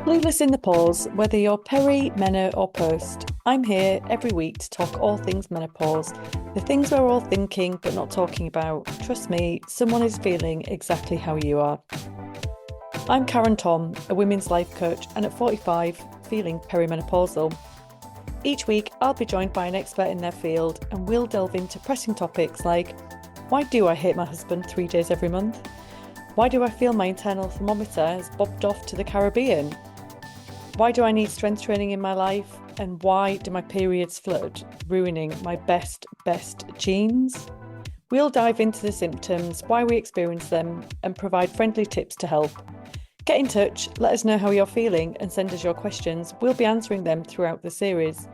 Clueless in the pause, whether you're peri, meno, or post. I'm here every week to talk all things menopause, the things we're all thinking but not talking about. Trust me, someone is feeling exactly how you are. I'm Thom, a women's life coach, and at 45, feeling perimenopausal. Each week, I'll be joined by an expert in their field, and we'll delve into pressing topics like, why do I hate my husband 3 days every month? Why do I feel my internal thermometer has bobbed off to the Caribbean? Why do I need strength training in my life? And why do my periods flood, ruining my best jeans? We'll dive into the symptoms, why we experience them, and provide friendly tips to help. Get in touch, let us know how you're feeling, and send us your questions. We'll be answering them throughout the series.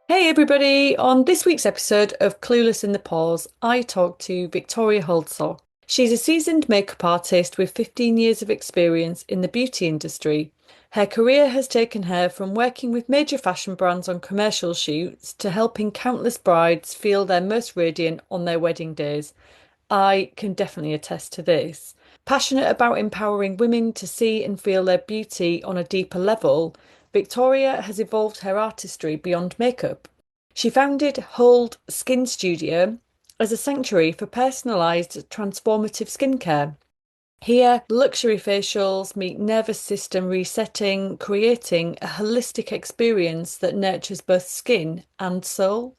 Hey everybody! On this week's episode of Clueless in the Pause, I talked to Victoria Holdstock. She's a seasoned makeup artist with 15 years of experience in the beauty industry. Her career has taken her from working with major fashion brands on commercial shoots to helping countless brides feel their most radiant on their wedding days. I can definitely attest to this. Passionate about empowering women to see and feel their beauty on a deeper level, Victoria has evolved her artistry beyond makeup. She founded Hold Skin Studio as a sanctuary for personalised transformative skincare. Here, luxury facials meet nervous system resetting, creating a holistic experience that nurtures both skin and soul.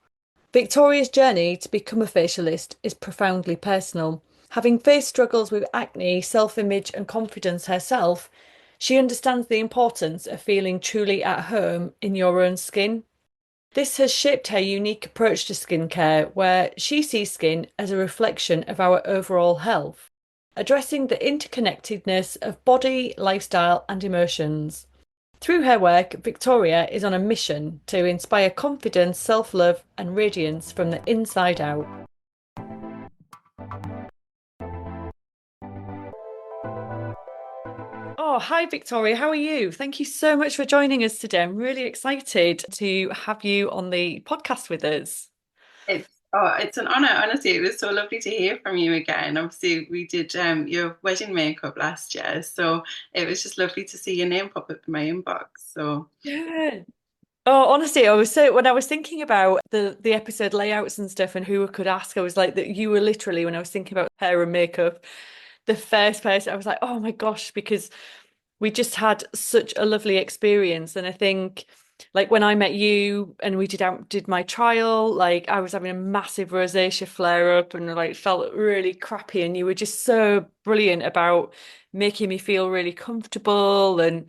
Victoria's journey to become a facialist is profoundly personal. Having faced struggles with acne, self-image, and confidence herself, she understands the importance of feeling truly at home in your own skin. This has shaped her unique approach to skincare, where she sees skin as a reflection of our overall health, addressing the interconnectedness of body, lifestyle, and emotions. Through her work, Victoria is on a mission to inspire confidence, self-love, and radiance from the inside out. Oh, hi, Victoria. How are you? Thank you so much for joining us today. I'm really excited to have you on the podcast with us. It's an honor. Honestly, it was so lovely to hear from you again. Obviously, we did your wedding makeup last year, so it was just lovely to see your name pop up in my inbox. So Yeah. Oh, honestly, I was so when I was thinking about the episode layouts and stuff and who I could ask, I was like that you were literally when I was thinking about hair and makeup, the first person I was like, oh my gosh, because we just had such a lovely experience. And I think like when I met you and we did my trial, like I was having a massive rosacea flare up and like felt really crappy. And you were just so brilliant about making me feel really comfortable. And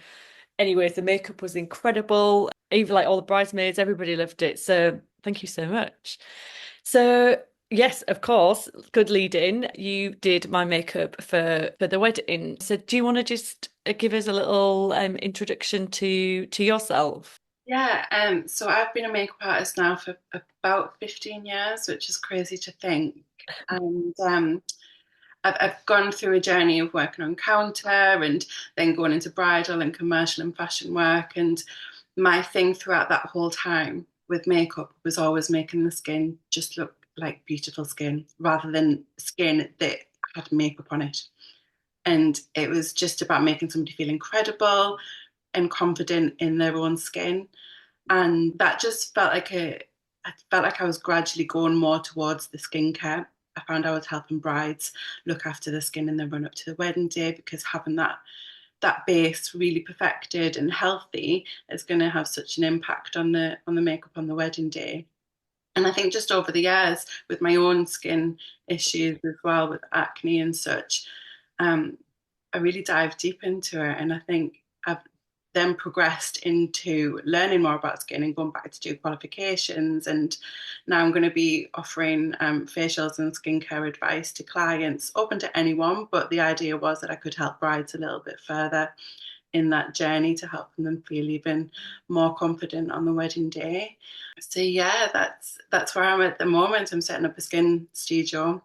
anyways, the makeup was incredible. Even like all the bridesmaids, everybody loved it. So thank you so much. So yes, of course, good lead in. You did my makeup for the wedding. So do you want to just give us a little introduction to yourself? yeah, so I've been a makeup artist now for about 15 years, which is crazy to think. And I've gone through a journey of working on counter and then going into bridal and commercial and fashion work. And my thing throughout that whole time with makeup was always making the skin just look like beautiful skin rather than skin that had makeup on it. And it was just about making somebody feel incredible and confident in their own skin. And that just I felt like I was gradually going more towards the skincare. I found I was helping brides look after the skin in the run up to the wedding day because having that base really perfected and healthy is going to have such an impact on the makeup on the wedding day. And I think just over the years, with my own skin issues as well, with acne and such, um, I really dived deep into it. And I think I've then progressed into learning more about skin and going back to do qualifications. And now I'm going to be offering facials and skincare advice to clients, open to anyone. But the idea was that I could help brides a little bit further in that journey to help them feel even more confident on the wedding day. So yeah, that's where I'm at the moment. I'm setting up a skin studio,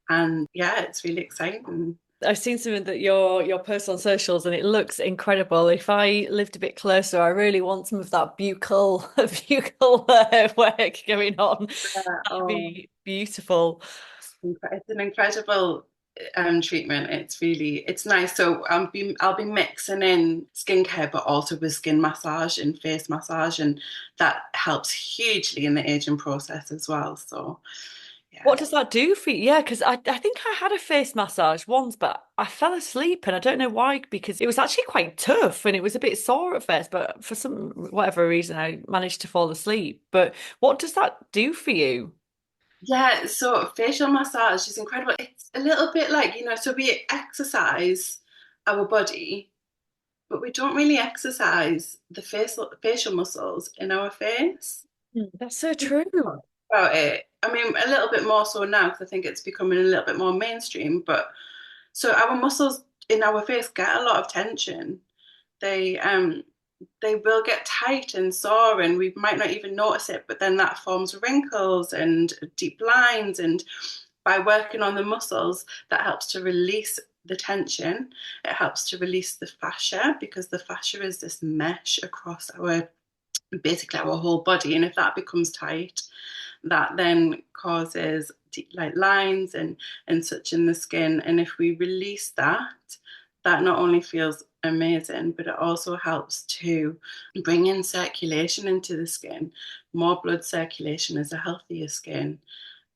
and yeah, it's really exciting. I've seen some of your posts on socials and it looks incredible. If I lived a bit closer, I really want some of that buccal buccal work going on. Yeah, That'd oh, be beautiful. it's an incredible treatment. It's nice. So I'll be mixing in skincare, but also with skin massage and face massage, and that helps hugely in the aging process as well. So yeah. What does that do for you? Yeah, because I think I had a face massage once, but I fell asleep and I don't know why, because it was actually quite tough and it was a bit sore at first, but for some whatever reason I managed to fall asleep. But what does that do for you? Yeah, so facial massage is incredible. It's a little bit like, so we exercise our body, but we don't really exercise the facial muscles in our face. That's so true. About it. I mean, a little bit more so now because I think it's becoming a little bit more mainstream. But so our muscles in our face get a lot of tension. They they will get tight and sore, and we might not even notice it. But then that forms wrinkles and deep lines. And by working on the muscles, that helps to release the tension. It helps to release the fascia because the fascia is this mesh across our basically our whole body. And if that becomes tight, that then causes like lines and such in the skin. And if we release that, that not only feels amazing, but it also helps to bring in circulation into the skin. More blood circulation is a healthier skin.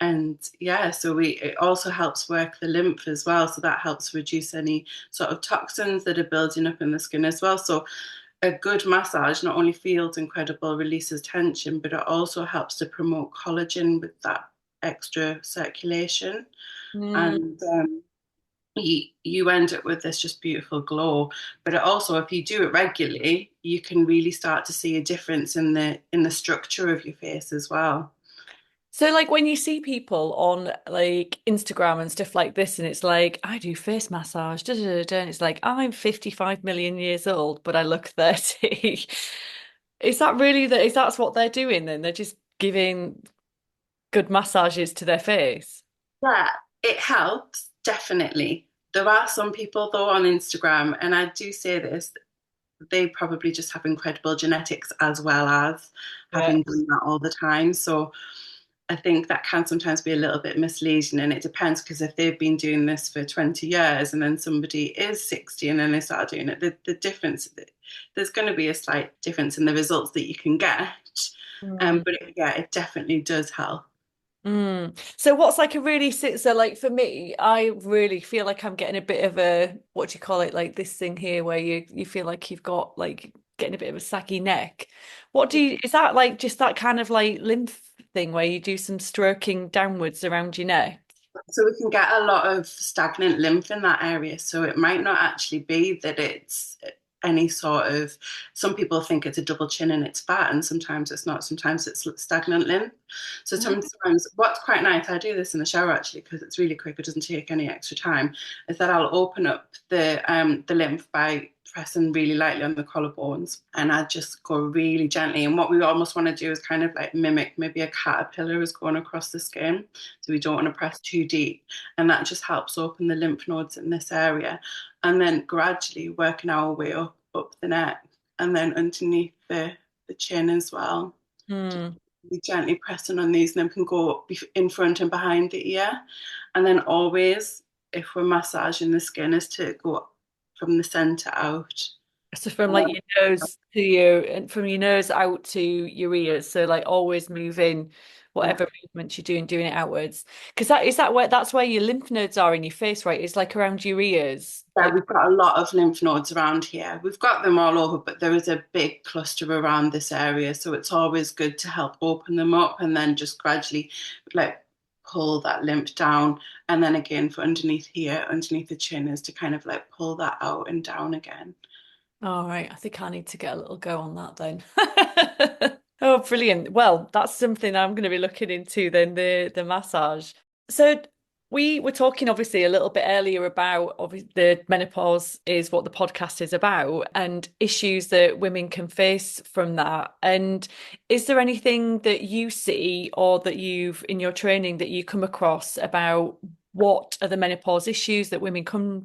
And yeah, so it also helps work the lymph as well. So that helps reduce any sort of toxins that are building up in the skin as well. So a good massage not only feels incredible, releases tension, but it also helps to promote collagen with that extra circulation. Mm. And you end up with this just beautiful glow. But it also, if you do it regularly, you can really start to see a difference in the structure of your face as well. So like when you see people on like Instagram and stuff like this, and it's like, I do face massage, da, da, da, da, and it's like, I'm 55 million years old, but I look 30. Is that really is that's what they're doing then? They're just giving good massages to their face? Yeah, it helps, definitely. There are some people though on Instagram, and I do say this, they probably just have incredible genetics as well as Yeah. having done that all the time. So I think that can sometimes be a little bit misleading, and it depends because if they've been doing this for 20 years and then somebody is 60 and then they start doing it, the difference, there's going to be a slight difference in the results that you can get. Mm. But yeah, it definitely does help. Mm. So what's like a really so like for me, I really feel like I'm getting a bit of a what do you call it, like this thing here where you feel like you've got like getting a bit of a saggy neck. What do you is that like just that kind of like lymph thing where you do some stroking downwards around your neck? So we can get a lot of stagnant lymph in that area. So it might not actually be that it's any sort of, some people think it's a double chin and it's fat, and sometimes it's not. Sometimes it's stagnant lymph. So Mm. sometimes what's quite nice, I do this in the shower actually because it's really quick, it doesn't take any extra time, is that I'll open up the lymph by pressing really lightly on the collarbones, and I just go really gently. And what we almost want to do is kind of like mimic maybe a caterpillar is going across the skin. So we don't want to press too deep. And that just helps open the lymph nodes in this area. And then gradually working our way up the neck and then underneath the chin as well. Just Mm. be gently pressing on these, and then can go in front and behind the ear. And then always, if we're massaging the skin, is to go from the center out. So from like your nose to your and from your nose out to your ears. So like always moving Yeah. whatever movements you're doing it outwards. Because that is that where that's where your lymph nodes are in your face, right? It's like around your ears. Yeah, Like, we've got a lot of lymph nodes around here. We've got them all over, but there is a big cluster around this area. So it's always good to help open them up and then just gradually like pull that lymph down. And then again for underneath here, underneath the chin is to kind of like pull that out and down again. all right, I think I need to get a little go on that then. Oh, brilliant. Well, that's something I'm going to be looking into then, the massage. So we were talking obviously a little bit earlier about obviously the menopause is what the podcast is about and issues that women can face from that. And is there anything that you see or that you've in your training that you come across about what are the menopause issues that women come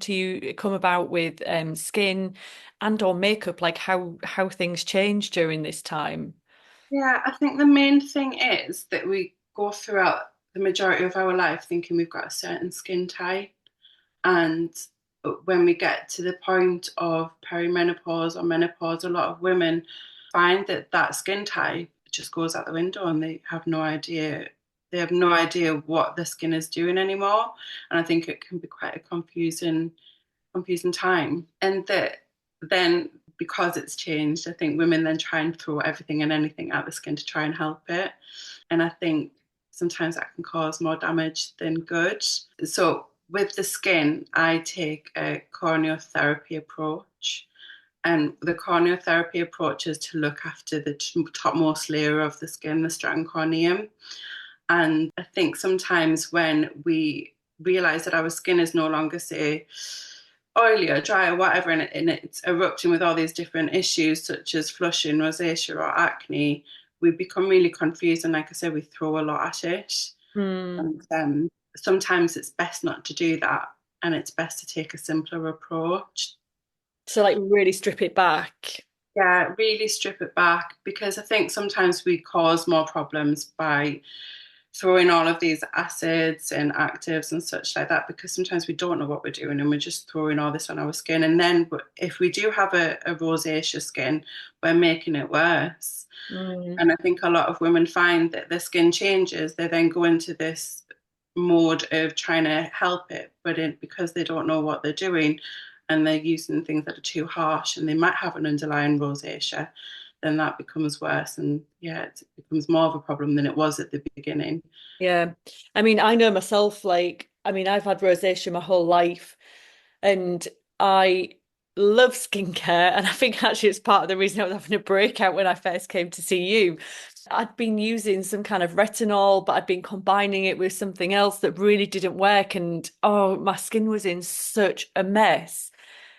about with skin and or makeup, like how things change during this time? Yeah, I think the main thing is that we go throughout the majority of our life thinking we've got a certain skin type. And when we get to the point of perimenopause or menopause, a lot of women find that that skin type just goes out the window and they have no idea. They have no idea what the skin is doing anymore. And I think it can be quite a confusing time. And that then because it's changed, I think women then try and throw everything and anything at the skin to try and help it. And I think sometimes that can cause more damage than good. So with the skin, I take a corneotherapy approach. And the corneotherapy approach is to look after the topmost layer of the skin, the stratum corneum. And I think sometimes when we realize that our skin is no longer, say, oily or dry or whatever, and it's erupting with all these different issues such as flushing, rosacea, or acne, we become really confused. And like I said, we throw a lot at it. Mm. And sometimes it's best not to do that. And it's best to take a simpler approach. So like really strip it back. Yeah, really strip it back because I think sometimes we cause more problems by throwing all of these acids and actives and such like that because sometimes we don't know what we're doing and we're just throwing all this on our skin. And then if we do have a rosacea skin, we're making it worse. Mm. And I think a lot of women find that their skin changes, they then go into this mode of trying to help it, but because they don't know what they're doing and they're using things that are too harsh and they might have an underlying rosacea, then that becomes worse. And yeah, it becomes more of a problem than it was at the beginning. Yeah. I mean, I know myself, like, I mean, I've had rosacea my whole life and I love skincare. And I think actually it's part of the reason I was having a breakout when I first came to see you. I'd been using some kind of retinol, but I'd been combining it with something else that really didn't work. And oh, my skin was in such a mess.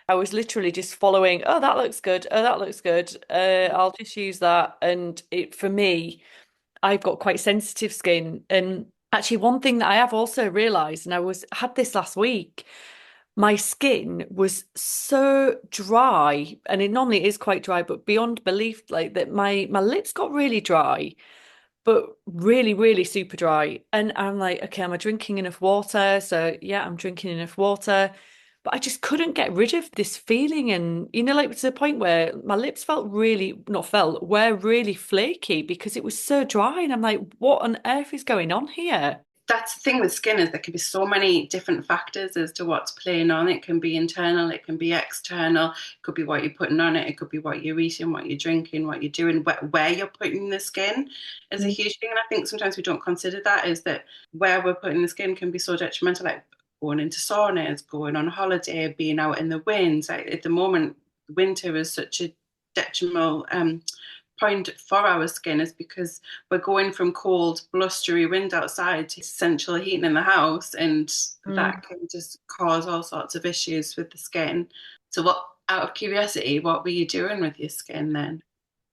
I was literally just following, oh, that looks good. Oh, that looks good. I'll just use that. And it, for me, I've got quite sensitive skin. And actually, one thing that I have also realized, and had this last week, my skin was so dry, and it normally is quite dry, but beyond belief, like that my lips got really dry, but really, really super dry. And I'm like, okay, am I drinking enough water? So yeah, I'm drinking enough water. But I just couldn't get rid of this feeling. And, like to the point where my lips were really flaky because it was so dry. And I'm like, what on earth is going on here? That's the thing with skin is there can be so many different factors as to what's playing on. It can be internal, it can be external, it could be what you're putting on it, it could be what you're eating, what you're drinking, what you're doing, where you're putting the skin is a Mm. huge thing. And I think sometimes we don't consider that is that where we're putting the skin can be so detrimental, like going into saunas, going on holiday, being out in the winds. Like at the moment, winter is such a detrimental point for our skin is because we're going from cold, blustery wind outside to central heating in the house, and Mm. that can just cause all sorts of issues with the skin. So, what, out of curiosity, what were you doing with your skin then?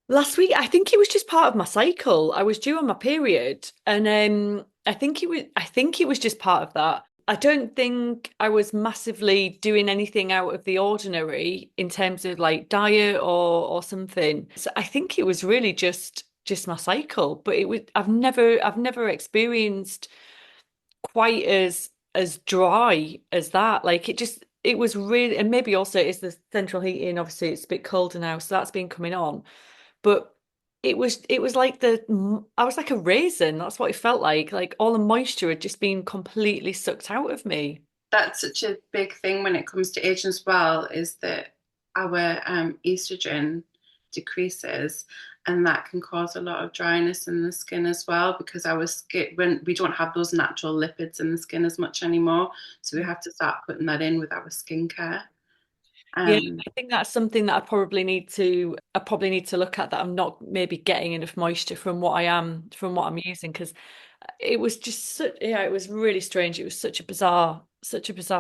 Last week, I think it was just part of my cycle. I was due on my period, and I think it was just part of that. I don't think I was massively doing anything out of the ordinary in terms of like diet or something. So I think it was really just my cycle. But I've never experienced quite as dry as that. Like it was really, and maybe also it's the central heating. Obviously, it's a bit colder now, so that's been coming on. But it was like I was like a raisin. That's what it felt like. Like all the moisture had just been completely sucked out of me. That's such a big thing when it comes to aging as well, is that our estrogen decreases, and that can cause a lot of dryness in the skin as well because our skin, when we don't have those natural lipids in the skin as much anymore, so we have to start putting that in with our skincare. Yeah, Um, I think that's something that I probably need to look at, that I'm not maybe getting enough moisture from what I'm using, because it was just yeah, it was really strange. It was such a bizarre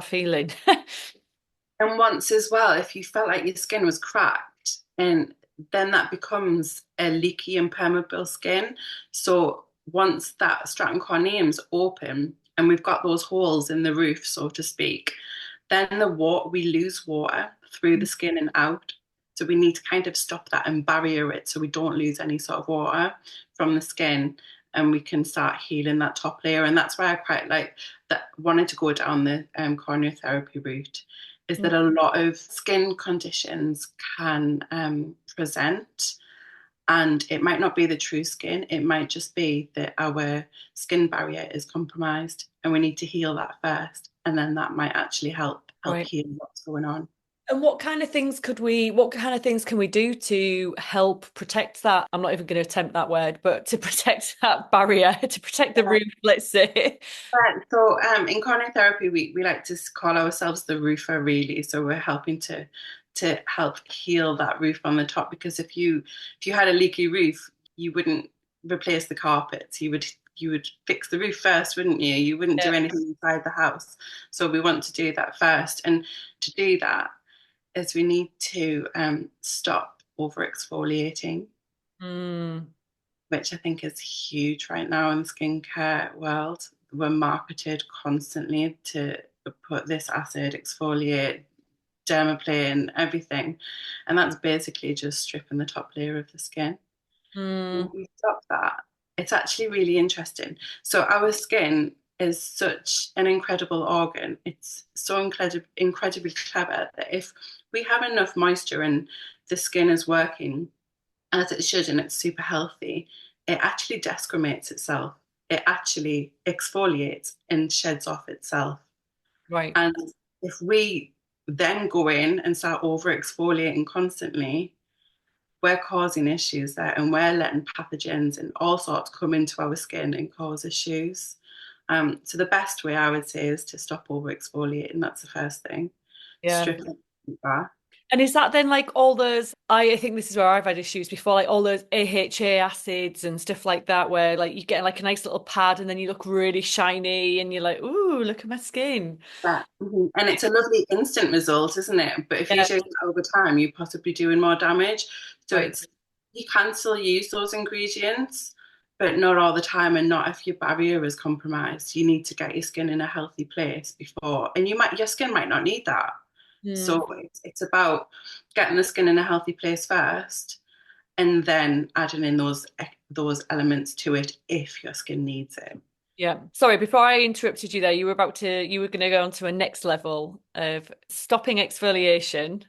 feeling. And once as well, if you felt like your skin was cracked, and then that becomes a leaky, impermeable skin. So once that stratum corneum's open and we've got those holes in the roof, so to speak, then we lose water through the skin and out. So we need to kind of stop that and barrier it so we don't lose any sort of water from the skin. and we can start healing that top layer. And that's why I quite like that, wanted to go down the corneotherapy route, is that a lot of skin conditions can present, and it might not be the true skin. It might just be that our skin barrier is compromised and we need to heal that first. And then that might actually help Right. heal what's going on. And what kind of things can we do to help protect that? I'm not even going to attempt that word, but to protect that barrier, to protect the roof, let's say. So in corneal therapy, we like to call ourselves the roofer, really. So we're helping to help heal that roof on the top, because if you had a leaky roof, you wouldn't replace the carpets. You would fix the roof first, wouldn't you? You wouldn't do Yeah. anything inside the house. So we want to do that first, and to do that is we need to stop over exfoliating, Mm, which I think is huge right now in the skincare world. We're marketed constantly to put this acid, exfoliate, dermaplane, everything. And that's basically just stripping the top layer of the skin. When mm, we stop that, it's actually really interesting. So our skin is such an incredible organ. It's so incredibly clever that if we have enough moisture and the skin is working as it should and it's super healthy, it actually desquamates itself. It actually exfoliates and sheds off itself. right. And if we then go in and start over exfoliating constantly, we're causing issues there, and we're letting pathogens and all sorts come into our skin and cause issues. So the best way I would say is to stop over exfoliating. That's the first thing. Yeah. Strip it back. And is that then like all those, I think this is where I've had issues before, like all those AHA acids and stuff like that, where like you get like a nice little pad and then you look really shiny and you're like, ooh, look at my skin. Yeah. And it's a lovely instant result, isn't it? But if you Yeah. use it over time, you're possibly doing more damage. So Right. it's you can still use those ingredients, but not all the time, and not if your barrier is compromised. You need to get your skin in a healthy place before, and your skin might not need that. Hmm. So it's about getting the skin in a healthy place first, and then adding in those elements to it if your skin needs it. Yeah. Sorry, before I interrupted you there, you were going to go on to a next level of stopping exfoliation.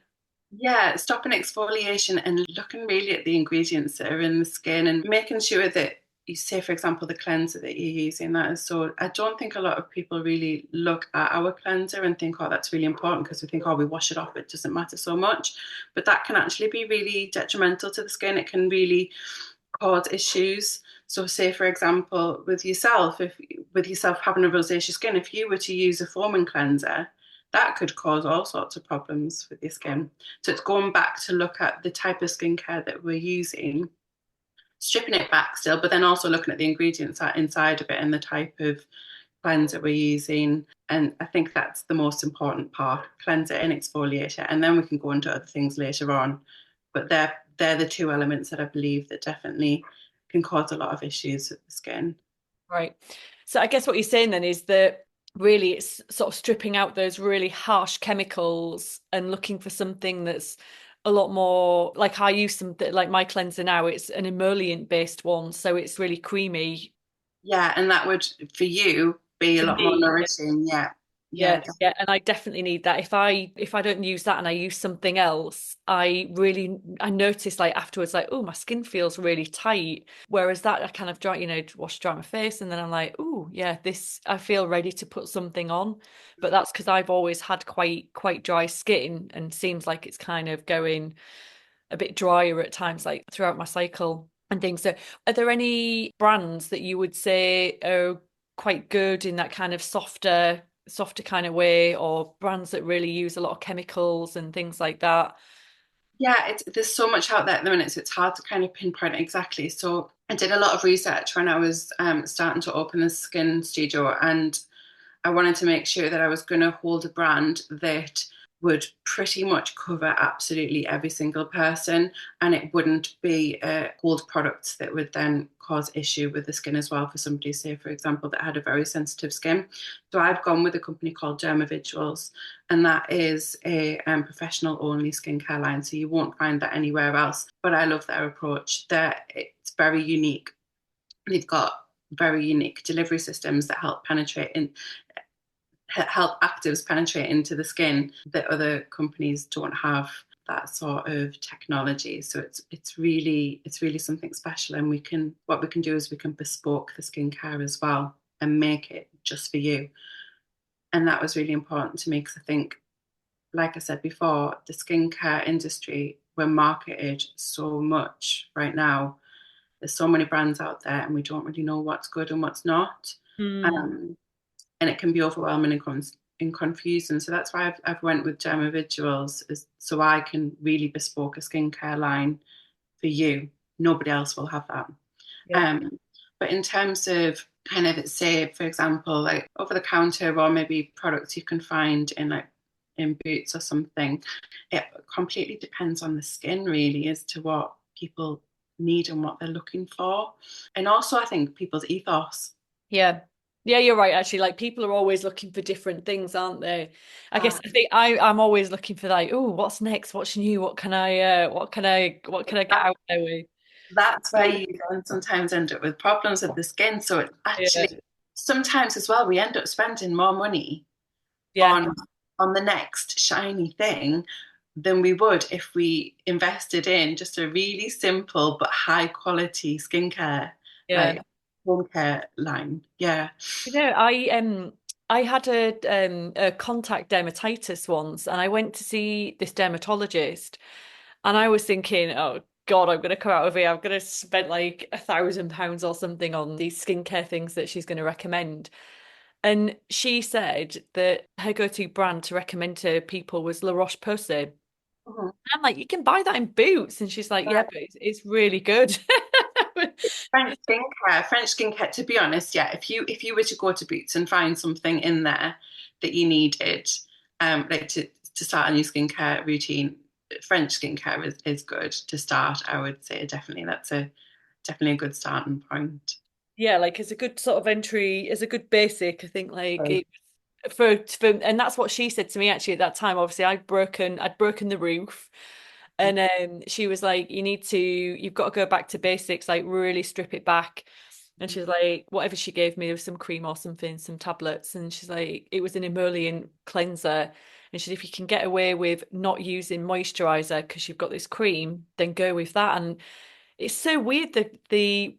Yeah, stopping exfoliation and looking really at the ingredients that are in the skin and making sure that you say, for example, the cleanser that you're using, that is so. I don't think a lot of people really look at our cleanser and think, oh, that's really important, because we think, oh, we wash it off, it doesn't matter so much. But that can actually be really detrimental to the skin. It can really cause issues. So, say, for example, with yourself having a rosacea skin, if you were to use a foaming cleanser, that could cause all sorts of problems with your skin. So it's going back to look at the type of skincare that we're using, stripping it back still, but then also looking at the ingredients inside of it and the type of cleanser we're using. And I think that's the most important part: cleanser and exfoliator. And then we can go into other things later on. But they're the two elements that I believe that definitely can cause a lot of issues with the skin. Right. So I guess what you're saying then is that really it's sort of stripping out those really harsh chemicals and looking for something that's a lot more like I use something like my cleanser now, it's an emollient based one, so it's really creamy Yeah, and that would, for you, be a for lot more me. nourishing. Yeah, Yeah, yeah, yeah, and I definitely need that. If I don't use that and I use something else, I notice like afterwards, like, oh, my skin feels really tight. Whereas that I kind of dry, wash dry my face, and then I'm like, oh, yeah, this I feel ready to put something on. But that's because I've always had quite dry skin, and seems like it's kind of going a bit drier at times, like throughout my cycle and things. So, are there any brands that you would say are quite good in that kind of softer kind of way, or brands that really use a lot of chemicals and things like that? yeah. There's so much out there at the minute, so it's hard to kind of pinpoint exactly. So I did a lot of research when I was starting to open a skin studio, and I wanted to make sure that I was going to hold a brand that would pretty much cover absolutely every single person, and it wouldn't be hold products that would then cause issue with the skin as well for somebody, say, for example, that had a very sensitive skin. So I've gone with a company called Dermavisuals, and that is a professional only skincare line. So you won't find that anywhere else. But I love their approach. It's very unique. They've got very unique delivery systems that help actives penetrate into the skin that other companies don't have that sort of technology. So it's really something special, and what we can do is we can bespoke the skincare as well and make it just for you. And that was really important to me because I think, like I said before, the skincare industry, we're marketed so much right now. There's so many brands out there, and we don't really know what's good and what's not. Mm. Um, and it can be overwhelming and confusing. So that's why I've went with Dermavisuals, so I can really bespoke a skincare line for you. Nobody else will have that. Yeah. Um, but in terms of kind of, say, for example, like over the counter or maybe products you can find in like in Boots or something, it completely depends on the skin really as to what people need and what they're looking for. And also I think people's ethos. Yeah. Yeah, you're right, actually. Like people are always looking for different things, aren't they? I guess Uh, I think I'm always looking for like, oh, what's next? What's new? What can I get that, out there with? that's where you then sometimes end up with problems with the skin. So it Yeah. actually sometimes as well we end up spending more money Yeah. on the next shiny thing than we would if we invested in just a really simple but high quality skincare, Yeah. like home care line. Yeah. I had a contact dermatitis once, and I went to see this dermatologist, and I was thinking, oh God, I'm gonna come out of here. I'm gonna spend like £1,000 or something on these skincare things that she's gonna recommend. And she said that her go-to brand to recommend to people was La Roche-Posay. Mhm. I'm like, you can buy that in Boots, and she's like, yeah, but it's really good. French skincare. To be honest, yeah. If you were to go to Boots and find something in there that you needed, like to start a new skincare routine, French skincare is good to start. I would say definitely that's a definitely a good starting point. Yeah, like as a good sort of entry, as a good basic, I think like it for and that's what she said to me actually at that time. Obviously, I'd broken the roof, and she was like, you've got to go back to basics, like really strip it back. And she's like, whatever she gave me, there was some cream or something, some tablets, and she's like, it was an emollient cleanser. And she said, if you can get away with not using moisturizer because you've got this cream, then go with that. And it's so weird that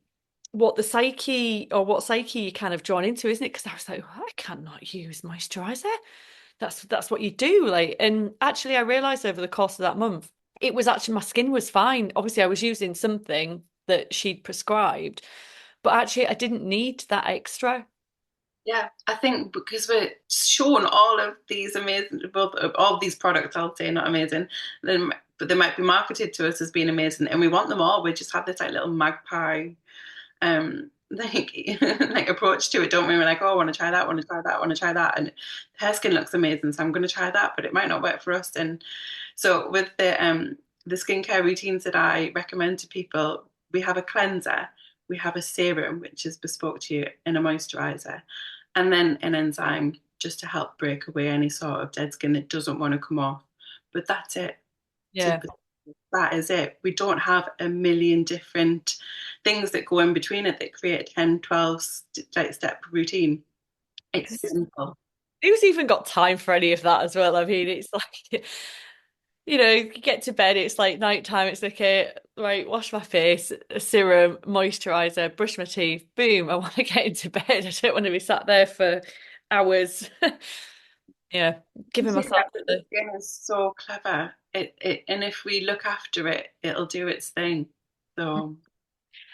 what psyche you kind of drawn into, isn't it? Because I was like, well, I cannot use moisturizer. That's what you do. Like, and actually I realized over the course of that month, it was actually my skin was fine. Obviously, I was using something that she'd prescribed, but actually I didn't need that extra. Yeah, I think because we're shown all of these amazing, well, all of these products, I'll say not amazing, then but they might be marketed to us as being amazing, and we want them all. We just have this like little magpie, like like approach to it, don't we? We're like, oh, I want to try that, I want to try that, I want to try that, and her skin looks amazing, so I'm going to try that, but it might not work for us. And so with the skincare routines that I recommend to people, we have a cleanser, we have a serum which is bespoke to you, and a moisturizer, and then an enzyme just to help break away any sort of dead skin that doesn't want to come off. But that's it. Yeah. That is it. We don't have a million different things that go in between it that create a 10, 12 like step routine. It's simple. Who's even got time for any of that as well? I mean, it's like, you get to bed, it's like nighttime, it's okay, right, wash my face, a serum, moisturizer, brush my teeth, boom, I want to get into bed. I don't want to be sat there for hours. Yeah, You giving see myself that the the skin is so clever. And if we look after it, it'll do its thing. So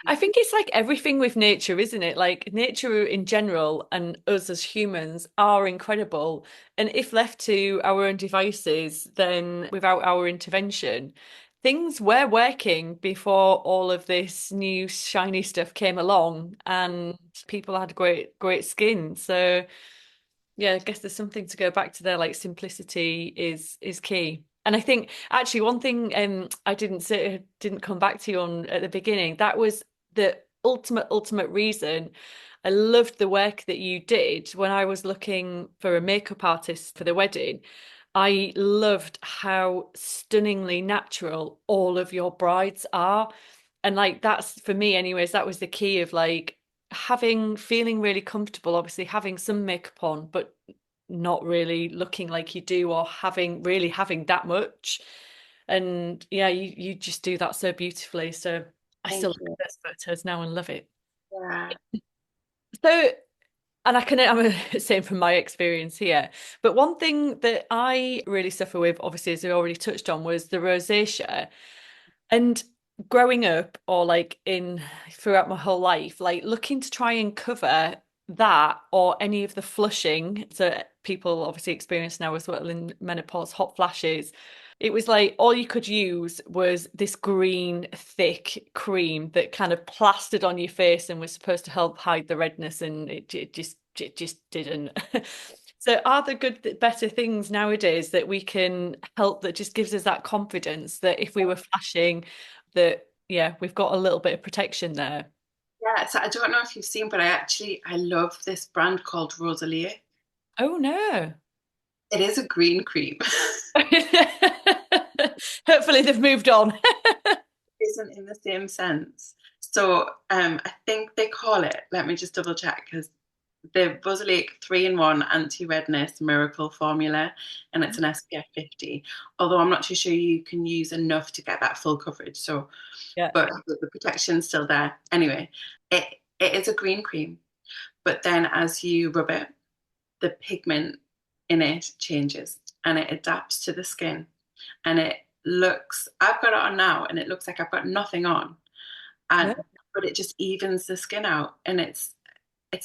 I think it's like everything with nature, isn't it? Like nature in general and us as humans are incredible. And if left to our own devices, then without our intervention, things were working before all of this new shiny stuff came along and people had great, great skin. So yeah, I guess there's something to go back to there, like simplicity is key. And I think actually one thing I didn't come back to you on at the beginning, that was the ultimate reason I loved the work that you did when I was looking for a makeup artist for the wedding. I loved how stunningly natural all of your brides are. And like that's for me anyways, that was the key of like feeling really comfortable, obviously having some makeup on, but not really looking like you do, or having that much. And yeah, you just do that so beautifully. So I still Thank look you. at those photos now and love it. Yeah. So, and I'm saying from my experience here, but one thing that I really suffer with, obviously, as we already touched on, was the rosacea. And growing up, or like in throughout my whole life, like looking to try and cover that or any of the flushing. So people obviously experience now as well in menopause, hot flashes. It was like all you could use was this green, thick cream that kind of plastered on your face and was supposed to help hide the redness, and it just didn't. So are there better things nowadays that we can help, that just gives us that confidence that if we were flashing, that yeah, we've got a little bit of protection there? Yeah, so I don't know if you've seen, but I love this brand called Rosalie. Oh no. It is a green cream. Hopefully they've moved on. Isn't in the same sense. So I think they call it, let me just double check, because the Rosalie 3-in-1 anti-redness miracle formula, and it's an SPF 50. Although I'm not too sure you can use enough to get that full coverage. So, Yeah. but the protection's still there. Anyway, it it is a green cream, but then as you rub it, the pigment in it changes and it adapts to the skin. And I've got it on now and it looks like I've got nothing on. No. And but it just evens the skin out. And it's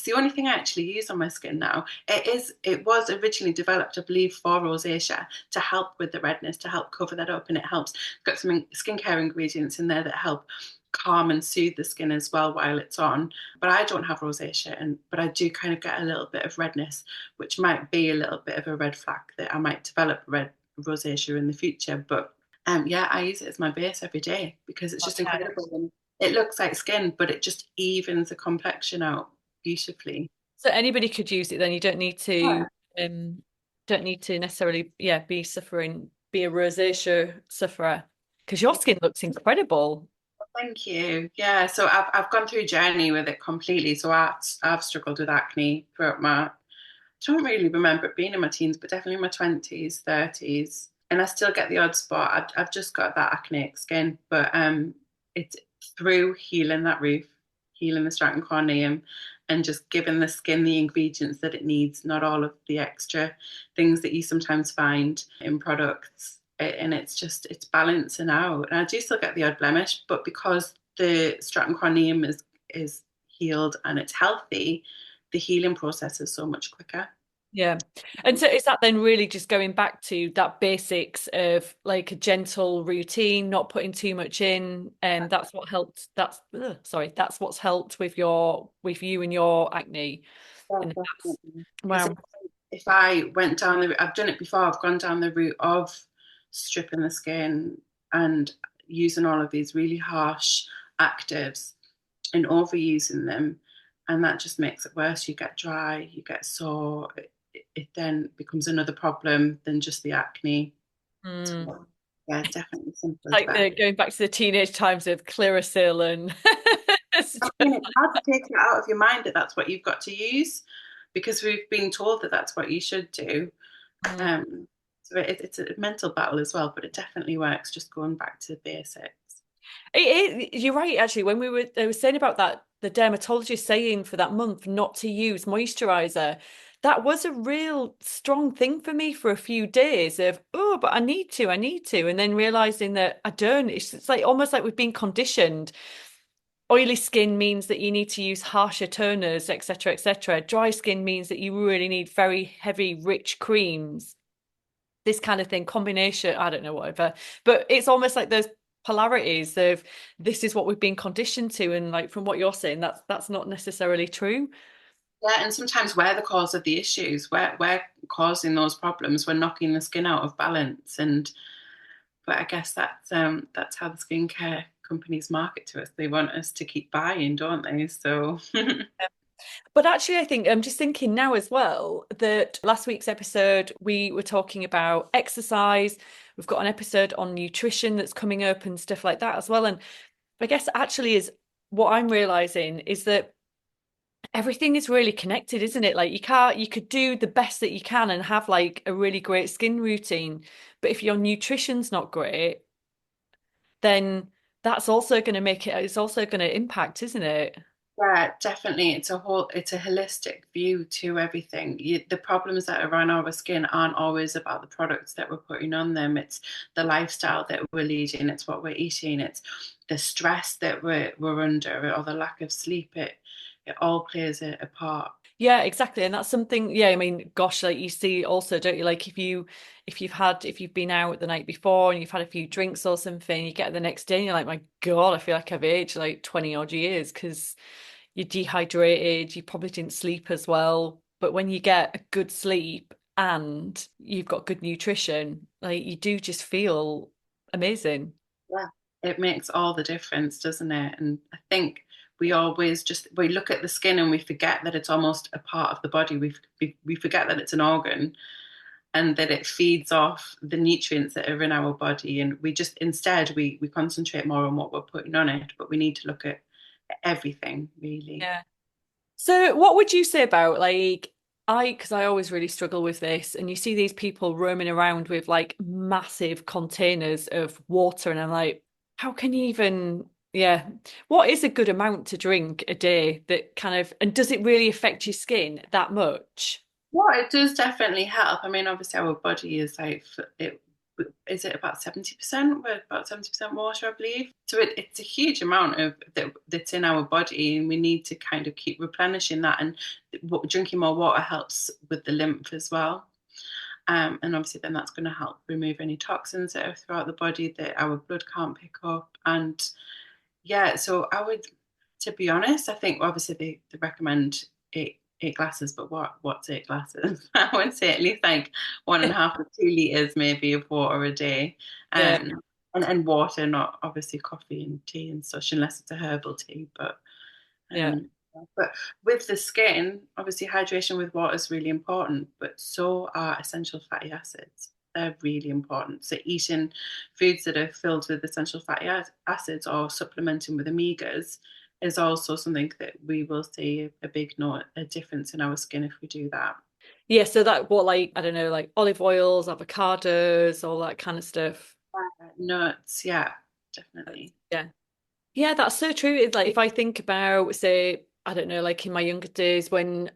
the only thing I actually use on my skin now. It was originally developed, I believe, for rosacea to help with the redness, to help cover that up, and it helps. It's got some skincare ingredients in there that help calm and soothe the skin as well while it's on. But I don't have rosacea, but I do kind of get a little bit of redness, which might be a little bit of a red flag that I might develop red rosacea in the future. But yeah, I use it as my base every day because it's just Okay. incredible. And it looks like skin, but it just evens the complexion out beautifully. So anybody could use it then. You Yeah. um don't need to necessarily, yeah, be a rosacea sufferer, because your skin looks incredible. Thank you. Yeah, so I've gone through a journey with it completely. So I've struggled with acne throughout I don't really remember it being in my teens, but definitely in my 20s, 30s. And I still get the odd spot. I've just got that acneic skin, but it's through healing that roof, healing the stratum corneum, and just giving the skin the ingredients that it needs, not all of the extra things that you sometimes find in products. And it's balancing out. And I do still get the odd blemish, but because the stratum corneum is healed and it's healthy, the healing process is so much quicker. Yeah. And so is that then really just going back to that basics of like a gentle routine, not putting too much in, and that's what helped that's what's helped with you and your acne Yeah, in the past. definitely. Because Wow. if I went down I've done it before, I've gone down the route of stripping the skin and using all of these really harsh actives and overusing them. And that just makes it worse. You get dry, you get sore. It then becomes another problem than just the acne. Mm. So, yeah, definitely simple as Like that. the going back to the teenage times of Clearasil and I mean, it's hard to take it out of your mind that that's what you've got to use because we've been told that that's what you should do. Mm. Um, so it's a mental battle as well, but it definitely works just going back to the basics. You're right, actually. When they were saying about that, the dermatologist saying for that month not to use moisturizer, that was a real strong thing for me for a few days of, oh, but I need to. And then realizing that I don't. It's like almost like we've been conditioned. Oily skin means that you need to use harsher toners, etc., etc. Dry skin means that you really need very heavy, rich creams, this kind of thing, combination, I don't know, whatever. But it's almost like those polarities of this is what we've been conditioned to, and like from what you're saying, that's not necessarily true. Yeah, and sometimes we're the cause of the issues. We're causing those problems. We're knocking the skin out of balance, and but I guess that's how the skincare companies market to us. They want us to keep buying, don't they? So But actually, I think I'm just thinking now as well that last week's episode, we were talking about exercise. We've got an episode on nutrition that's coming up and stuff like that as well. And I guess actually is what I'm realizing is that everything is really connected, isn't it? Like you could do the best that you can and have like a really great skin routine, but if your nutrition's not great, then that's also going to make it, it's also going to impact, isn't it? Yeah, definitely. It's a holistic view to everything. The problems that are on our skin aren't always about the products that we're putting on them. It's the lifestyle that we're leading. It's what we're eating. It's the stress that we're under, or the lack of sleep. It all plays a part. Yeah, exactly. And that's something, yeah, I mean, gosh, like you see also, don't you? Like if you've been out the night before and you've had a few drinks or something, you get the next day and you're like, my God, I feel like I've aged like 20 odd years because you're dehydrated, you probably didn't sleep as well. But when you get a good sleep and you've got good nutrition, like you do just feel amazing. Yeah, it makes all the difference, doesn't it? And I think we always just we look at the skin and we forget that it's almost a part of the body. We forget that it's an organ and that it feeds off the nutrients that are in our body. And we just instead we concentrate more on what we're putting on it, but we need to look at everything really. Yeah. So, what would you say about like because I always really struggle with this, and you see these people roaming around with like massive containers of water, and I'm like, how can you even, yeah, what is a good amount to drink a day that kind of, and does it really affect your skin that much? Well, it does definitely help. I mean, obviously, our body is like it. Is it about 70%? We're about 70% water, I believe. So it's a huge amount of that's in our body, and we need to kind of keep replenishing that. And drinking more water helps with the lymph as well. And obviously, then that's going to help remove any toxins that are throughout the body that our blood can't pick up. And yeah, so I would, to be honest, I think obviously they recommend eight glasses, but what's 8 glasses? I would say at least like 1.5 to 2 liters maybe of water a day. Yeah, And water, not obviously coffee and tea and such, unless it's a herbal tea. yeah. Um, but with the skin, obviously hydration with water is really important, but so are essential fatty acids. They're really important. So eating foods that are filled with essential fatty acids or supplementing with omegas is also something that we will see a big a difference in our skin if we do that. Yeah, so that what like I don't know, like olive oils, avocados, all that kind of stuff. Nuts, yeah, definitely. Yeah. Yeah, that's so true. It's like if I think about, say, I don't know, like in my younger days when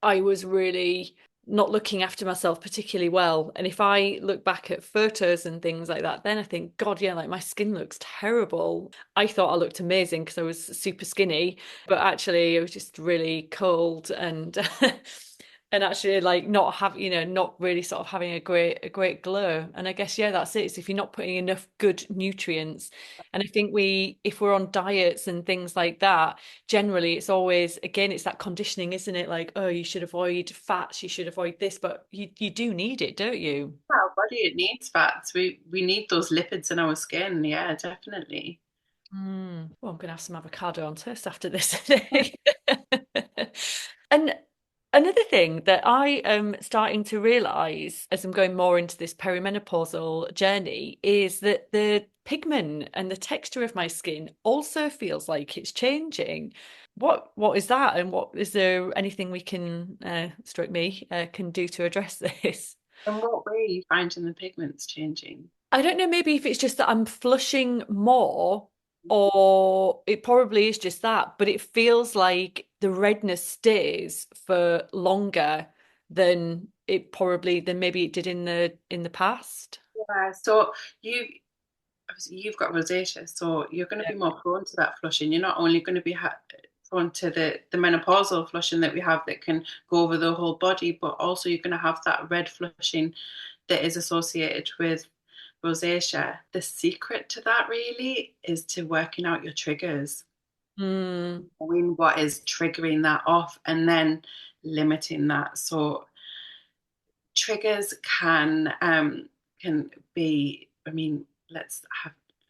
I was really not looking after myself particularly well. And if I look back at photos and things like that, then I think, God, yeah, like my skin looks terrible. I thought I looked amazing because I was super skinny, but actually it was just really cold and and actually like not have, not really sort of having a great glow. And I guess, yeah, that's it. It's if you're not putting enough good nutrients. And I think if we're on diets and things like that, generally it's always again it's that conditioning, isn't it? Like, oh, you should avoid fats, you should avoid this, but you do need it, don't you? Our body, it needs fats. We need those lipids in our skin. Yeah, definitely. Well, I'm gonna have some avocado on toast after this. And another thing that I am starting to realize as I'm going more into this perimenopausal journey is that the pigment and the texture of my skin also feels like it's changing. What is that? And what is there anything we can stroke me can do to address this? In what way are you finding the pigments changing? I don't know, maybe if it's just that I'm flushing more, or it probably is just that, but it feels like the redness stays for longer than maybe it did in the past. Yeah, so you obviously you've got rosacea, so you're going to Yeah. be more prone to that flushing. You're not only going to be prone to the menopausal flushing that we have that can go over the whole body, but also you're going to have that red flushing that is associated with rosacea. The secret to that really is to working out your triggers, Mm, knowing what is triggering that off, and then limiting that. So triggers can be, I mean, let's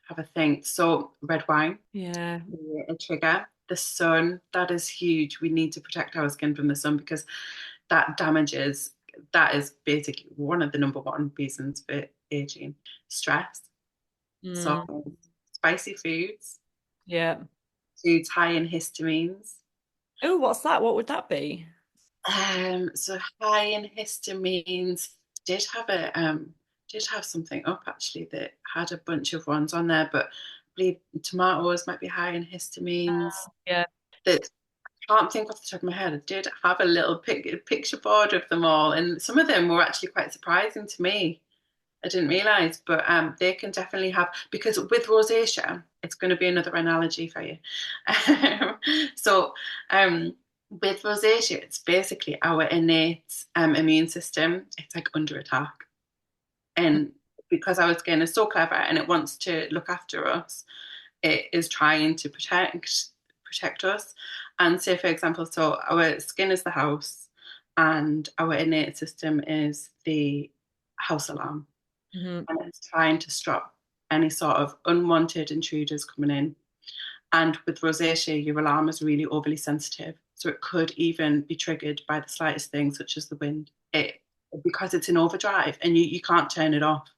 have a think. So red wine, yeah. a trigger. The sun, that is huge. We need to protect our skin from the sun because that damages, that is basically one of the number one reasons for aging. Stress, Mm, so spicy foods, yeah. foods high in histamines, Oh, what's that? What would that be? So high in histamines did have a did have something up actually that had a bunch of ones on there, but I believe tomatoes might be high in histamines. Yeah. That I can't think off the top of my head. I did have a little picture board of them all, and some of them were actually quite surprising to me. I didn't realize, but they can definitely have, because with rosacea, it's going to be another analogy for you. so, with rosacea, it's basically our innate immune system. It's like under attack, and because our skin is so clever and it wants to look after us, it is trying to protect us. And say, for example, so our skin is the house, and our innate system is the house alarm, Mhm. and it's trying to stop any sort of unwanted intruders coming in. And with rosacea, your alarm is really overly sensitive. So it could even be triggered by the slightest thing, such as the wind. Because it's in overdrive and you can't turn it off.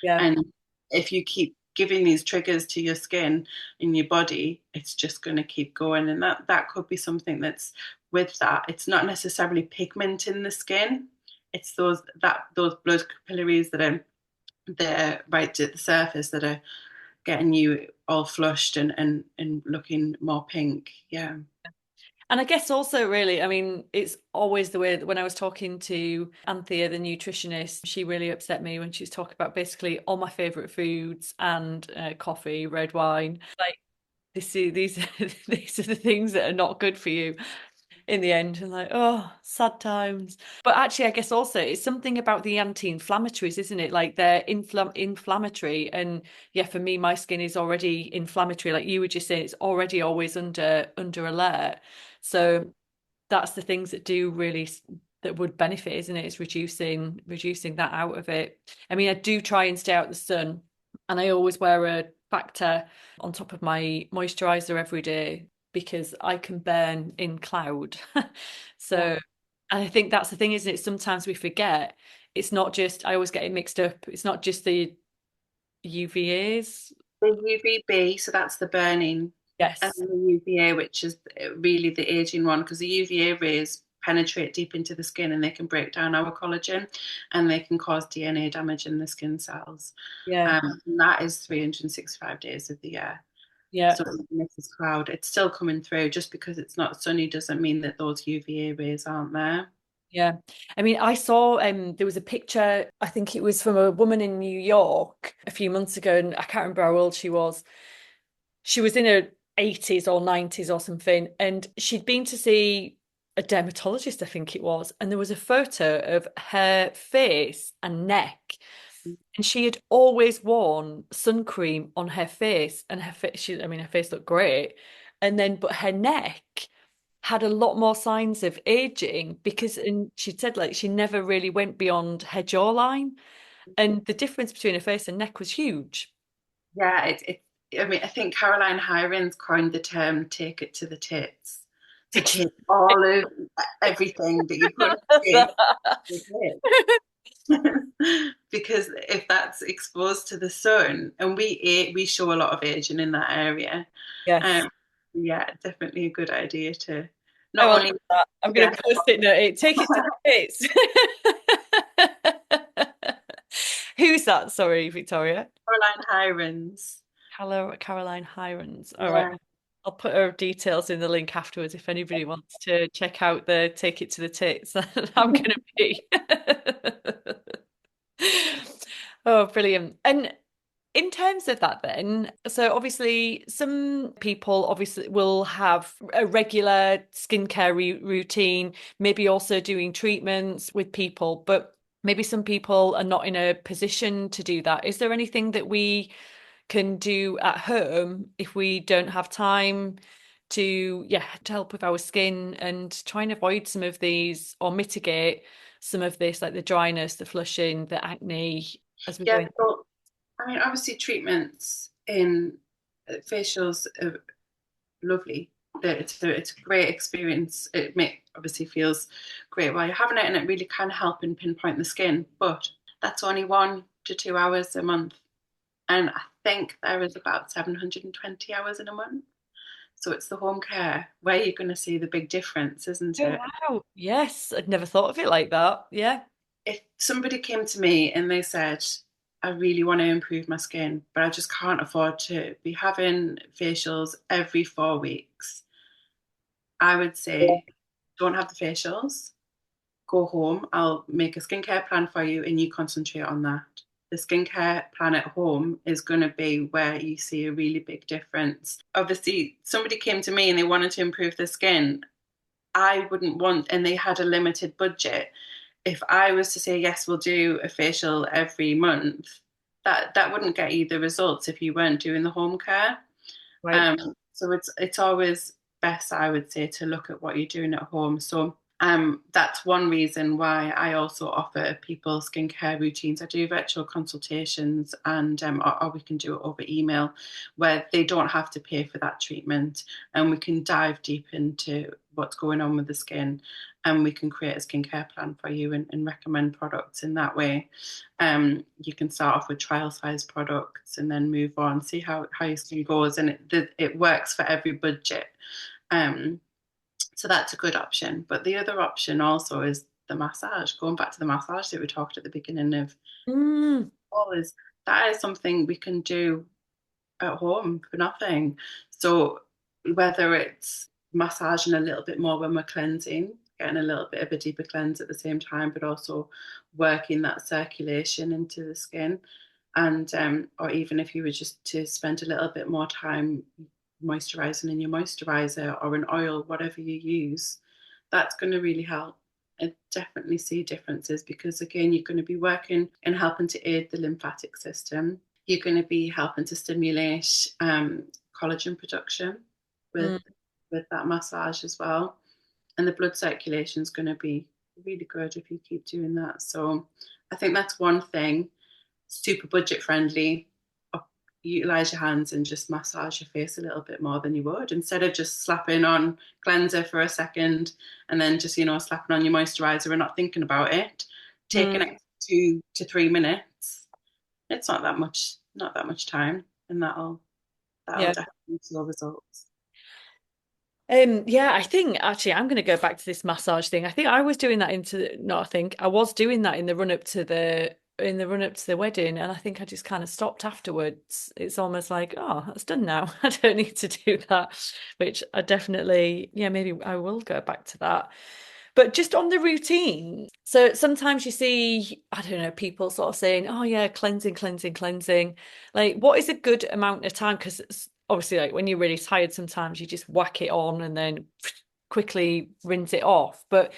Yeah. And if you keep giving these triggers to your skin in your body, it's just going to keep going. And that could be something that's with that. It's not necessarily pigment in the skin. It's those blood capillaries that are right at the surface that are getting you all flushed and looking more pink. Yeah. And I guess also, really, I mean, it's always the way that when I was talking to Anthea, the nutritionist, she really upset me when she was talking about basically all my favorite foods and coffee, red wine. Like, these these are the things that are not good for you in the end. And like, oh, sad times. But actually, I guess also it's something about the anti-inflammatories, isn't it? Like they're inflammatory. And yeah, for me, my skin is already inflammatory. Like you were just saying, it's already always under alert. So that's the things that do really that would benefit, isn't it? It's reducing that out of it. I mean, I do try and stay out the sun, and I always wear a factor on top of my moisturizer every day because I can burn in cloud. Yeah. So, and I think that's the thing, isn't it? Sometimes we forget it's not just, I always get it mixed up. It's not just the UVAs. The UVB, so that's the burning, and Yes. the UVA, which is really the aging one, because the UVA rays penetrate deep into the skin and they can break down our collagen and they can cause DNA damage in the skin cells. Yeah. And that is 365 days of the year. Yeah. So even if it's cloud, it's still coming through. Just because it's not sunny doesn't mean that those UVA rays aren't there. Yeah. I mean, I saw there was a picture, I think it was from a woman in New York a few months ago, and I can't remember how old she was. She was in her 80s or 90s or something, and she'd been to see a dermatologist, I think it was, and there was a photo of her face and neck. And she had always worn sun cream on her face, and her face, I mean, her face looked great. And then, but her neck had a lot more signs of aging because, and she said like she never really went beyond her jawline, and the difference between her face and neck was huge. Yeah, I mean, I think Caroline Hirons coined the term "take it to the tits." So take all of everything that you're going to take to the tits. Because if that's exposed to the sun, and we show a lot of aging in that area, Yes. um, yeah, definitely a good idea to I not will only do that. I'm going yeah, to post it note it. Take it to the States. Who's that? Sorry, Victoria. Caroline Hirons. Hello, Caroline Hirons. All right. Yeah, I'll put her details in the link afterwards if anybody wants to check out the Take It to the Tits. I'm going to be. Oh, brilliant. And in terms of that, then, so obviously, some people obviously will have a regular skincare routine, maybe also doing treatments with people, but maybe some people are not in a position to do that. Is there anything that we can do at home if we don't have time to, yeah, to help with our skin and try and avoid some of these or mitigate some of this, like the dryness, the flushing, the acne as we're yeah. going? So I mean, obviously, treatments in facials are lovely. It's a great experience. Obviously feels great while you're having it, and it really can help and pinpoint the skin. But that's only 1 to 2 hours a month, and I think there is about 720 hours in a month. So it's the home care where you're going to see the big difference, isn't Oh, it? wow. Yes, I'd never thought of it like that. Yeah. If somebody came to me and they said, I really want to improve my skin, but I just can't afford to be having facials every 4 weeks, I would say, don't have the facials, go home. I'll make a skincare plan for you and you concentrate on that. The skincare plan at home is going to be where you see a really big difference. Obviously, somebody came to me and they wanted to improve their skin. I wouldn't want, and they had a limited budget. If I was to say, yes, we'll do a facial every month, that wouldn't get you the results if you weren't doing the home care. Right. So it's always best, I would say, to look at what you're doing at home. So that's one reason why I also offer people skincare routines. I do virtual consultations, and or we can do it over email, where they don't have to pay for that treatment, and we can dive deep into what's going on with the skin, and we can create a skincare plan for you and recommend products in that way. You can start off with trial size products and then move on, see how your skin goes, and it works for every budget. Um, so that's a good option. But the other option also is the massage. Going back to the massage that we talked at the beginning of Mm, all, is that is something we can do at home for nothing. So whether it's massaging a little bit more when we're cleansing, getting a little bit of a deeper cleanse at the same time, but also working that circulation into the skin. And or even if you were just to spend a little bit more time moisturizing in your moisturizer or an oil, whatever you use, that's going to really help. I definitely see differences because again, you're going to be working and helping to aid the lymphatic system. You're going to be helping to stimulate collagen production with mm. with that massage as well, and the blood circulation is going to be really good if you keep doing that. So I think that's one thing. Super budget friendly. Utilize your hands and just massage your face a little bit more than you would, instead of just slapping on cleanser for a second and then just slapping on your moisturizer and not thinking about it. Taking Mm. it 2 to 3 minutes, it's not that much time, and that'll Yeah. definitely show results. Yeah, I think actually I'm going to go back to this massage thing. I think I was doing that into, no, I think I was doing that in the run up to the wedding, and I think I just kind of stopped afterwards. It's almost like, oh, that's done now. I don't need to do that, which I definitely, yeah, maybe I will go back to that. But just on the routine, so sometimes you see, I don't know, people sort of saying, oh yeah, cleansing, cleansing, cleansing. Like, what is a good amount of time? Because obviously, like when you're really tired, sometimes you just whack it on and then quickly rinse it off. But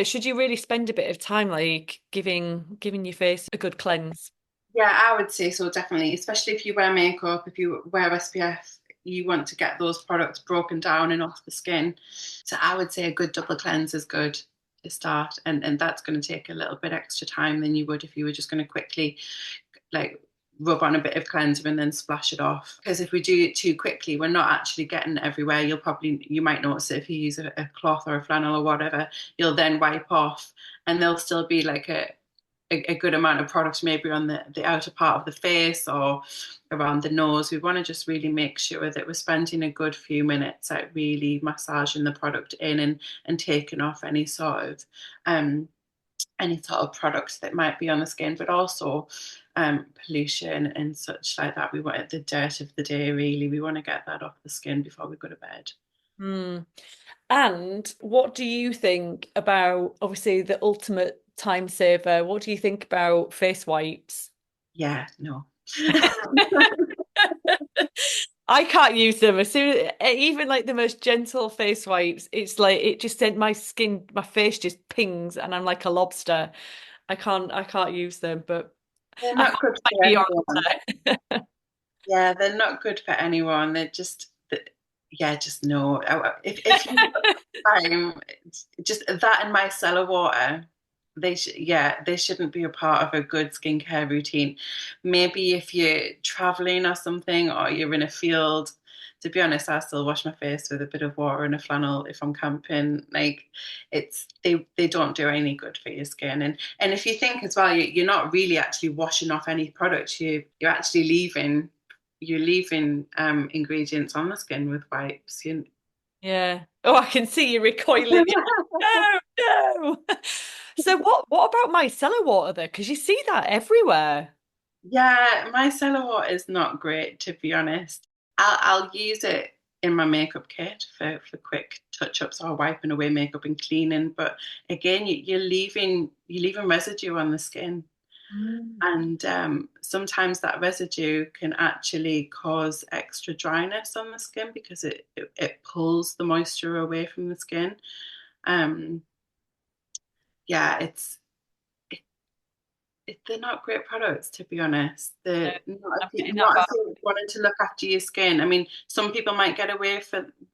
should you really spend a bit of time like giving your face a good cleanse? Yeah, I would say so, definitely. Especially if you wear makeup, if you wear SPF, you want to get those products broken down and off the skin. So I would say a good double cleanse is good to start, and that's going to take a little bit extra time than you would if you were just going to quickly like rub on a bit of cleanser and then splash it off. Because if we do it too quickly, we're not actually getting everywhere. You might notice it if you use a cloth or a flannel or whatever, you'll then wipe off, and there'll still be like a good amount of product maybe on the outer part of the face or around the nose. We want to just really make sure that we're spending a good few minutes at really massaging the product in and taking off um, any sort of products that might be on the skin, but also pollution and such like that. We want the dirt of the day, really. We want to get that off the skin before we go to bed. Hmm. And what do you think about obviously the ultimate time saver? What do you think about face wipes? Yeah, no. I can't use them as soon even like the most gentle face wipes, it's like it just sent my skin, my face just pings and I'm like a lobster. I can't use them, but They're I thought not good it might for be your anyone. answer. Yeah, they're not good for anyone. Yeah, just no. If you time, just that and micellar water, they shouldn't be a part of a good skincare routine. Maybe if you're traveling or something, or you're in a field. To be honest, I still wash my face with a bit of water and a flannel if I'm camping. Like they don't do any good for your skin. And if you think as well, you're not really actually washing off any product. You're actually leaving you're leaving ingredients on the skin with wipes. Yeah. Oh, I can see you recoiling. No, no. So what about micellar water though? Because you see that everywhere. Yeah, my micellar water is not great, to be honest. I'll use it in my makeup kit for quick touch-ups or wiping away makeup and cleaning. But again, you're leaving residue on the skin. Mm. And sometimes that residue can actually cause extra dryness on the skin because it pulls the moisture away from the skin. Um, yeah, they're not great products, to be honest. No, They're not I'm if getting you, that not if back. you're wanting to look after your skin. I mean, some people might get away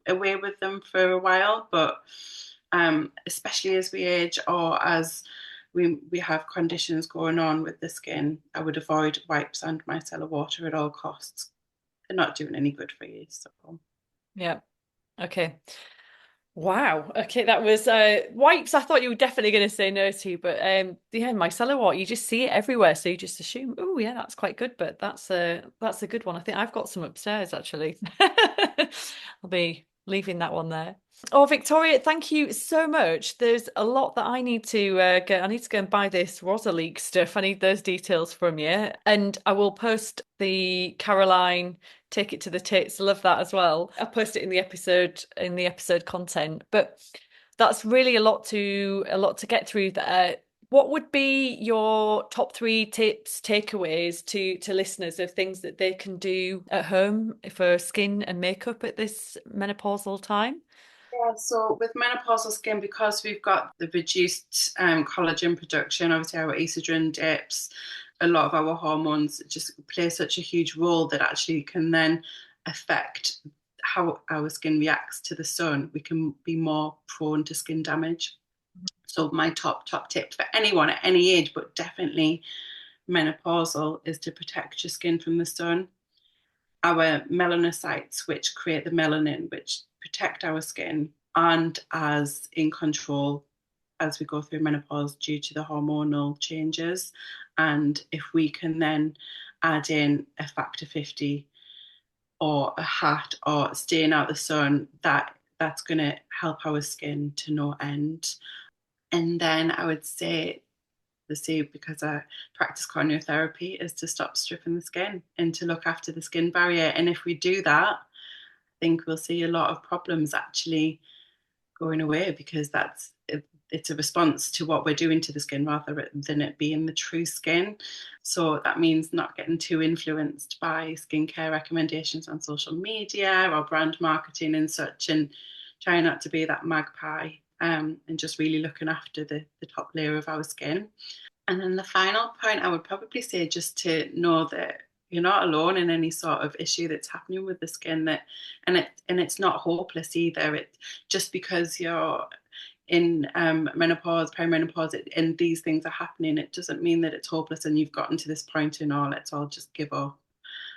with them for a while, but especially as we age or as we have conditions going on with the skin, I would avoid wipes and micellar water at all costs. They're not doing any good for you. So Yeah. Okay. Wow. Okay, that was wipes. I thought you were definitely going to say no to, but yeah, micellar water, you just see it everywhere, so you just assume, oh yeah, that's quite good, but that's a good one. I think I've got some upstairs actually. I'll be leaving that one there. Oh, Victoria, thank you so much. There's a lot that I need to get. I need to go and buy this Rosalique stuff. I need those details from you, and I will post the Caroline take it to the tits. Love that as well. I'll post it in the episode content. But that's really a lot to get through there. What would be your top three tips, takeaways to listeners of things that they can do at home for skin and makeup at this menopausal time? yeah, so with menopausal skin, because we've got the reduced collagen production, obviously our estrogen dips, a lot of our hormones just play such a huge role that actually can then affect how our skin reacts to the sun. We can be more prone to skin damage. So my top tip for anyone at any age, but definitely menopausal, is to protect your skin from the sun. Our melanocytes, which create the melanin, which protect our skin, aren't as in control as we go through menopause due to the hormonal changes. And if we can then add in a factor 50 or a hat or staying out the sun, that's going to help our skin to no end. And then I would say the same, because I practice corneotherapy, is to stop stripping the skin and to look after the skin barrier. And if we do that, I think we'll see a lot of problems actually going away, because it's a response to what we're doing to the skin rather than it being the true skin. So that means not getting too influenced by skincare recommendations on social media or brand marketing and such, and trying not to be that magpie, and just really looking after the top layer of our skin. And then the final point, I would probably say, just to know that you're not alone in any sort of issue that's happening with the skin, and it's not hopeless either. It just because you're in menopause, perimenopause, and these things are happening, it doesn't mean that it's hopeless and you've gotten to this point and all. Let's all just give up.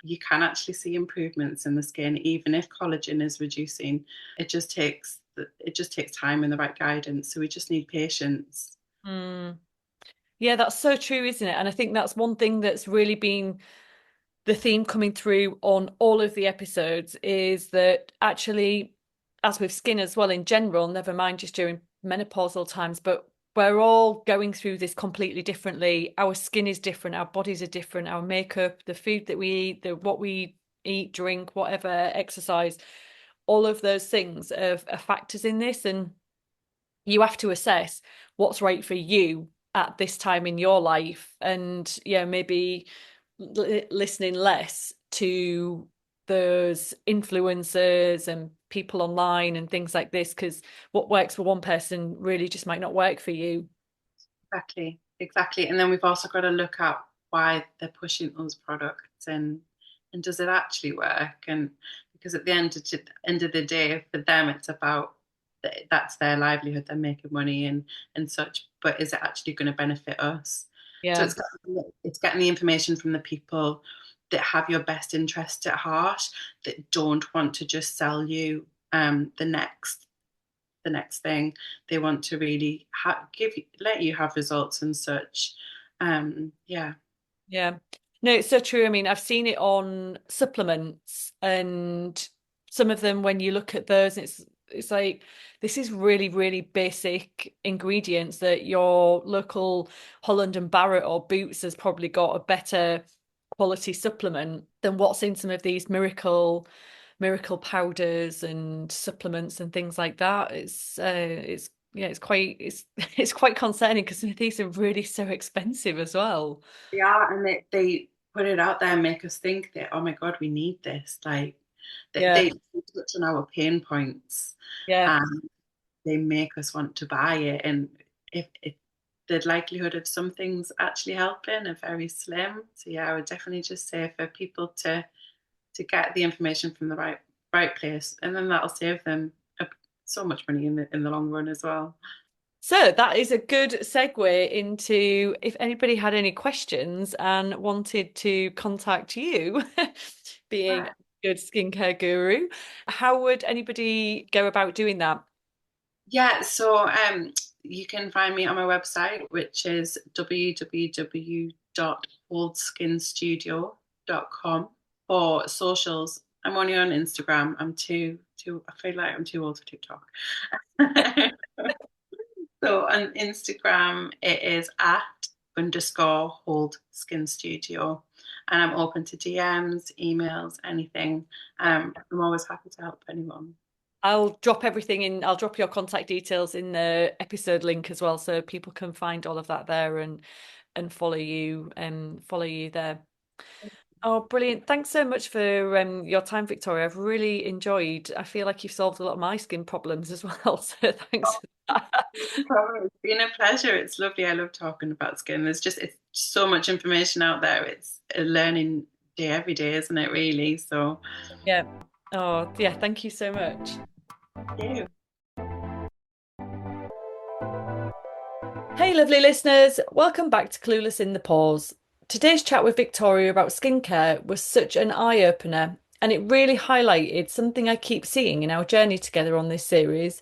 You can actually see improvements in the skin, even if collagen is reducing. It just takes time and the right guidance. So we just need patience. Mm. Yeah, that's so true, isn't it? And I think that's one thing that's really been the theme coming through on all of the episodes is that actually, as with skin as well in general, never mind just during menopausal times, but we're all going through this completely differently. Our skin is different, our bodies are different, our makeup, the food that we eat, what we eat, drink, whatever, exercise, all of those things are factors in this. And you have to assess what's right for you at this time in your life, and yeah, maybe listening less to those influencers and people online and things like this, because what works for one person really just might not work for you. Exactly, exactly. And then we've also got to look at why they're pushing those products, and does it actually work? And because at the end of the day, for them, it's about that's their livelihood, they're making money and such. But is it actually going to benefit us? So Yeah, it's getting the information from the people that have your best interest at heart, that don't want to just sell you the next thing. They want to really let you have results and such. Yeah. yeah. No, it's so true. I mean, I've seen it on supplements and some of them when you look at those, it's like this is really, really basic ingredients that your local Holland and Barrett or Boots has probably got a better quality supplement than what's in some of these miracle powders and supplements and things like that. It's yeah, it's quite it's quite concerning because some of these are really so expensive as well. Yeah, and they put it out there and make us think that, oh my God, we need this. Like Yeah. they touch on our pain points Yeah. and they make us want to buy it. And if the likelihood of some things actually helping are very slim. So yeah, I would definitely just say for people to get the information from the right place, and then that'll save them so much money in the long run as well. So that is a good segue into if anybody had any questions and wanted to contact you, being a good skincare guru, how would anybody go about doing that? Yeah, so you can find me on my website, which is www.holdskinstudio.com. For socials, I'm only on Instagram. I feel like I'm too old for TikTok. So on Instagram, it is @_hold_skin studio. And I'm open to DMs, emails, anything. I'm always happy to help anyone. I'll drop everything in, I'll drop your contact details in the episode link as well so people can find all of that there and follow you there. Oh, brilliant. Thanks so much for your time, Victoria. I've really enjoyed. I feel like you've solved a lot of my skin problems as well. So thanks for that. It's been a pleasure. It's lovely. I love talking about skin. It's so much information out there. It's a learning day every day, isn't it, really? So, Yeah. Oh, yeah. Thank you so much. thank you. Hey, lovely listeners. Welcome back to Clueless in the Pause. Today's chat with Victoria about skincare was such an eye-opener, and it really highlighted something I keep seeing in our journey together on this series,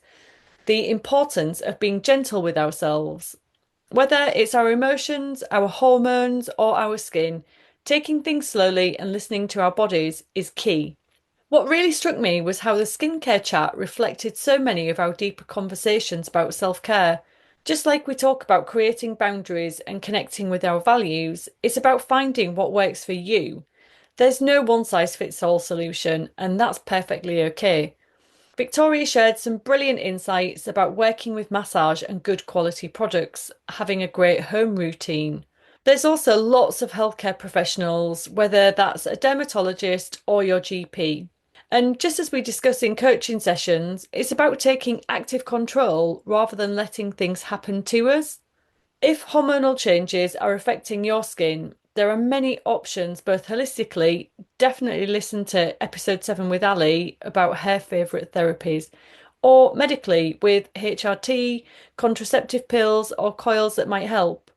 the importance of being gentle with ourselves. Whether it's our emotions, our hormones, or our skin, taking things slowly and listening to our bodies is key. What really struck me was how the skincare chat reflected so many of our deeper conversations about self care. Just like we talk about creating boundaries and connecting with our values, it's about finding what works for you. There's no one size fits all solution, and that's perfectly okay. Victoria shared some brilliant insights about working with massage and good quality products, having a great home routine. There's also lots of healthcare professionals, whether that's a dermatologist or your GP. And just as we discuss in coaching sessions, it's about taking active control rather than letting things happen to us. If hormonal changes are affecting your skin, there are many options, both holistically. Definitely listen to episode 7 with Ali about her favourite therapies, or medically with HRT, contraceptive pills, or coils that might help.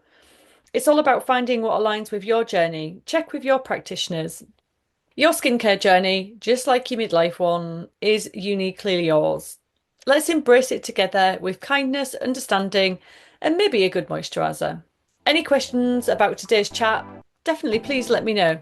It's all about finding what aligns with your journey. Check with your practitioners. Your skincare journey, just like your midlife one, is uniquely yours. Let's embrace it together with kindness, understanding, and maybe a good moisturiser. Any questions about today's chat? Definitely please let me know.